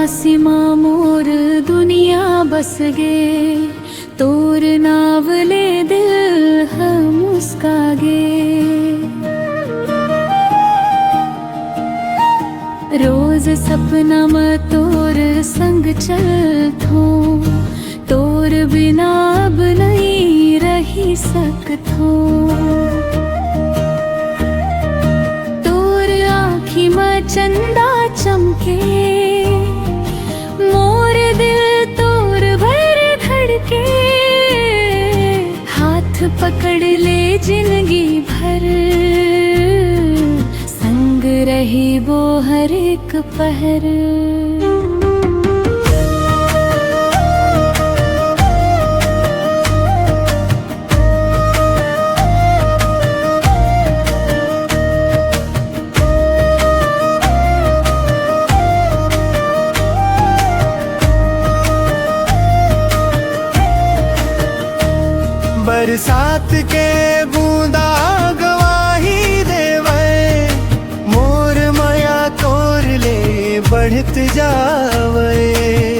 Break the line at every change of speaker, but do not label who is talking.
सीमा मोर दुनिया बस गे, तोर नावले दिल हम मुस्कागे। रोज सपना में तोर संग चलथो, तोर बिना अब नहीं रही सकथो। तोर आँखी में चंदा चमके, मोर दिल तोर भर धड़के। हाथ पकड़ ले जिंदगी भर, संग रही वो हर एक पहर।
बरसात के बूंदा गवाही देवे, मोर माया तोर ले बढ़त जावे।